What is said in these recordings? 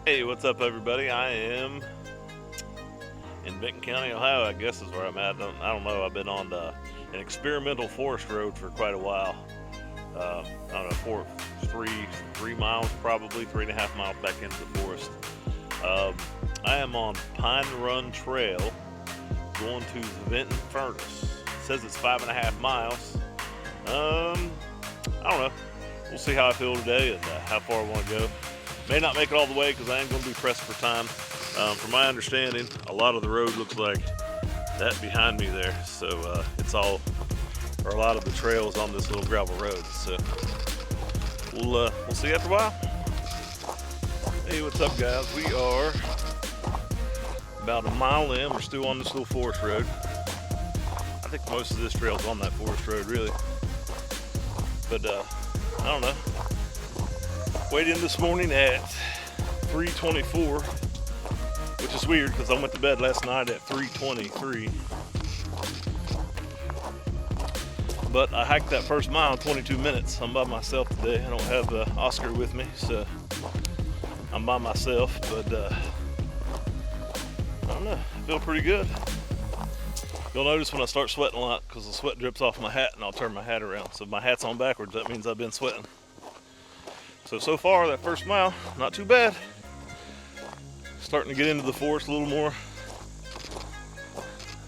Hey, what's up, everybody? I am in Vinton County, Ohio. I guess is where I'm at. I don't know. I've been on an experimental forest road for quite a while. I don't know, three miles, probably 3.5 miles back into the forest. I am on Pine Run Trail, going to the Vinton Furnace. It says it's 5.5 miles. I don't know. We'll see how I feel today and how far I want to go. May not make it all the way because I am going to be pressed for time. From my understanding, a lot of the road looks like that behind me there. So it's all, or a lot of the trails on this little gravel road. So we'll see after a while. Hey, what's up, guys? We are about a mile in. We're still on this little forest road. I think most of this trail's on that forest road, really. But I don't know. Weighed in this morning at 324, which is weird because I went to bed last night at 323. But I hiked that first mile in 22 minutes. I'm by myself today. I don't have Oscar with me, so I'm by myself. But I don't know. I feel pretty good. You'll notice when I start sweating a lot because the sweat drips off my hat, and I'll turn my hat around. So if my hat's on backwards, that means I've been sweating. So far, that first mile, not too bad. Starting to get into the forest a little more.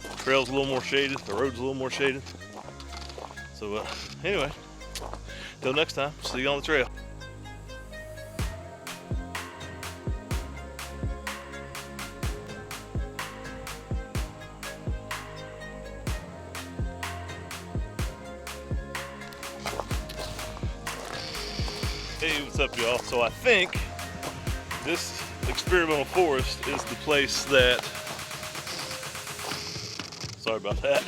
The trail's a little more shaded, the road's a little more shaded. So anyway, till next time, see you on the trail. Hey, what's up, y'all? So I think this experimental forest is the place that, sorry about that,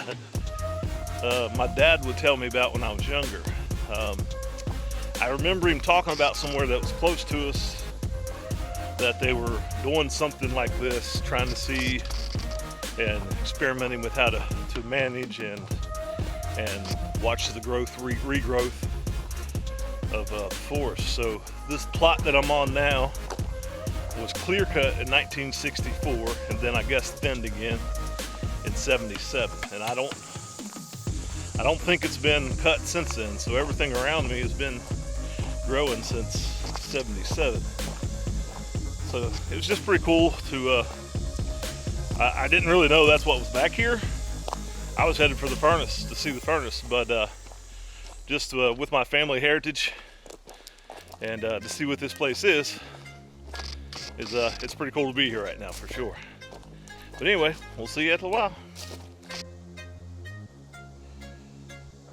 my dad would tell me about when I was younger. I remember him talking about somewhere that was close to us that they were doing something like this, trying to see and experimenting with how to manage and watch the regrowth of forest. So this plot that I'm on now was clear cut in 1964 and then I guess thinned again in 77, and I don't think it's been cut since then. So everything around me has been growing since 77. So it was just pretty cool to I didn't really know that's what was back here. I was headed for the furnace to see the furnace, but just with my family heritage and to see what this place is it's pretty cool to be here right now for sure. But anyway, we'll see you after a while.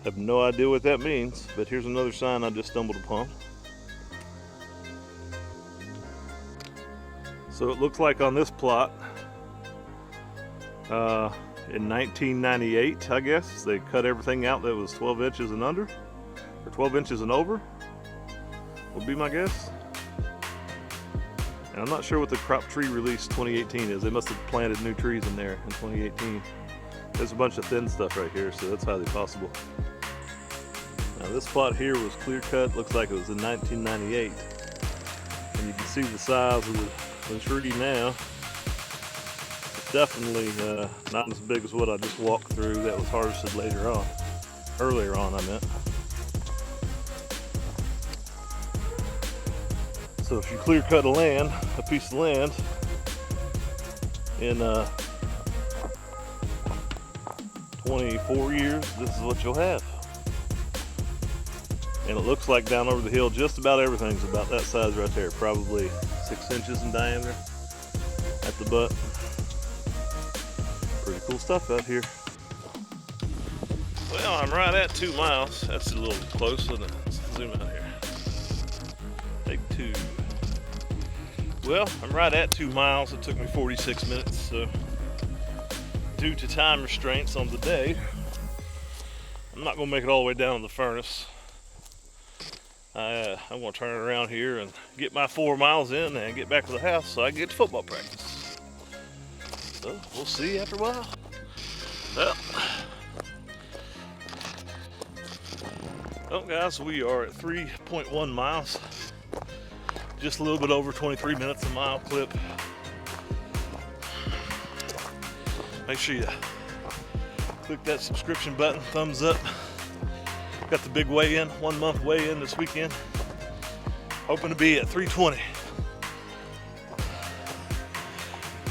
Have no idea what that means, but here's another sign I just stumbled upon. So it looks like on this plot in 1998, I guess, they cut everything out that was 12 inches and under, or 12 inches and over, would be my guess. And I'm not sure what the crop tree release 2018 is. They must have planted new trees in there in 2018. There's a bunch of thin stuff right here, so that's highly possible. Now this plot here was clear cut, looks like it was in 1998. And you can see the size of the tree now. Definitely not as big as what I just walked through that was harvested earlier on I meant. So if you clear cut a piece of land in 24 years, this is what you'll have. And it looks like down over the hill, just about everything's about that size right there, probably 6 inches in diameter at the butt. Pretty cool stuff out here. Well, I'm right at 2 miles. That's a little close, isn't it? Let's zoom out here. Take 2. Well, I'm right at 2 miles. It took me 46 minutes, so due to time restraints on the day, I'm not gonna make it all the way down to the furnace. I'm gonna turn it around here and get my 4 miles in and get back to the house so I can get to football practice. So we'll see after a while. Well guys, we are at 3.1 miles. just a little bit over 23 minutes a mile clip. Make sure you click that subscription button, thumbs up. Got the big weigh-in, 1 month weigh-in this weekend. Hoping to be at 320.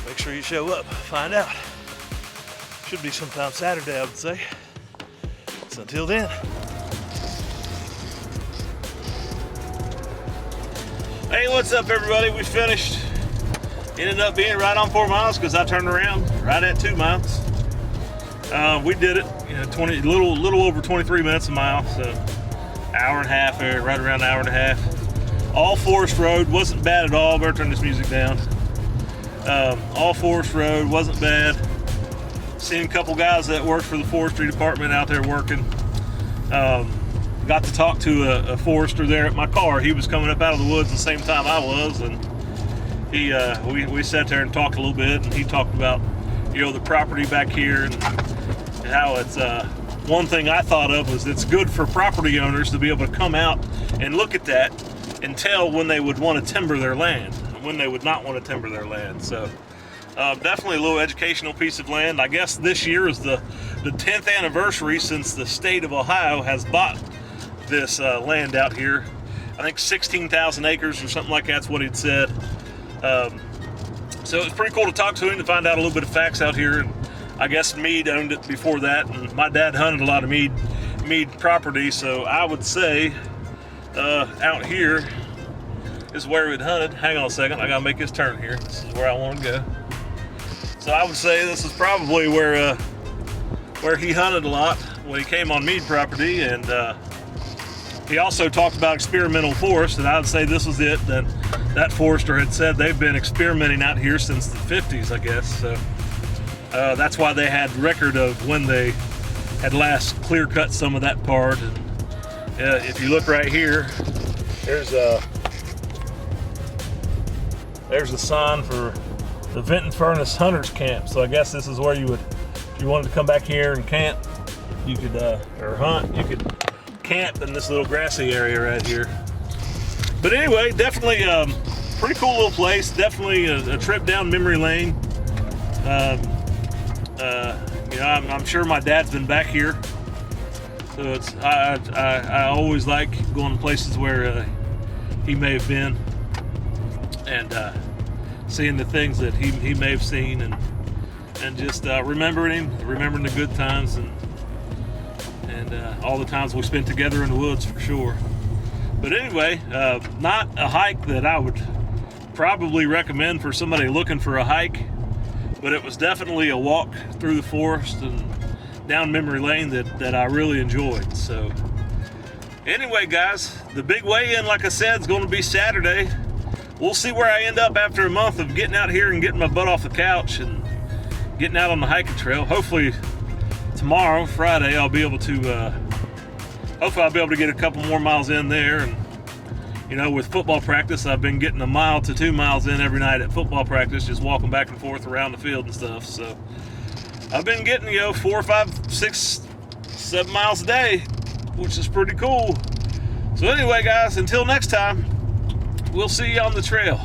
Make sure you show up, find out. Should be sometime Saturday, I would say. So until then. Hey, what's up everybody? We finished. Ended up being right on 4 miles because I turned around right at 2 miles. We did it, you know, little over 23 minutes a mile, so hour and a half there, right around an hour and a half. All forest road, wasn't bad at all. Better turn this music down. All forest road, wasn't bad. Seen a couple guys that worked for the forestry department out there working. Got to talk to a forester there at my car. He was coming up out of the woods the same time I was, and we sat there and talked a little bit, and he talked about, you know, the property back here and how it's one thing I thought of was it's good for property owners to be able to come out and look at that and tell when they would want to timber their land and when they would not want to timber their land. So definitely a little educational piece of land. I guess this year is the 10th anniversary since the state of Ohio has bought this land out here. I think 16,000 acres or something like that's what he'd said. So it was pretty cool to talk to him to find out a little bit of facts out here. And I guess Meade owned it before that, and my dad hunted a lot of Meade property, so I would say out here is where we'd hunted. Hang on a second, I gotta make this turn here. This is where I want to go. So I would say this is probably where he hunted a lot when he came on Meade property, and he also talked about experimental forest, and I would say this was it. Then that forester had said they've been experimenting out here since the 50s, I guess. So that's why they had record of when they had last clear cut some of that part. And if you look right here, there's the sign for the Vinton Furnace Hunters Camp. So I guess this is where you would, if you wanted to come back here and camp, you could, or hunt, you could camp in this little grassy area right here. But anyway, definitely pretty cool little place. Definitely a trip down memory lane. You know, I'm sure my dad's been back here, so it's I always like going to places where he may have been and seeing the things that he may have seen, and just remembering the good times and all the times we spent together in the woods for sure. But anyway, not a hike that I would probably recommend for somebody looking for a hike, but it was definitely a walk through the forest and down memory lane that I really enjoyed. So anyway, guys, the big weigh-in, like I said, is going to be Saturday. We'll see where I end up after a month of getting out here and getting my butt off the couch and getting out on the hiking trail. Hopefully tomorrow, Friday, I'll be able to get a couple more miles in there. And you know, with football practice, I've been getting 1 mile to 2 miles in every night at football practice, just walking back and forth around the field and stuff. So I've been getting, you know, 4, 5, 6, 7 miles a day, which is pretty cool. So anyway, guys, until next time, we'll see you on the trail.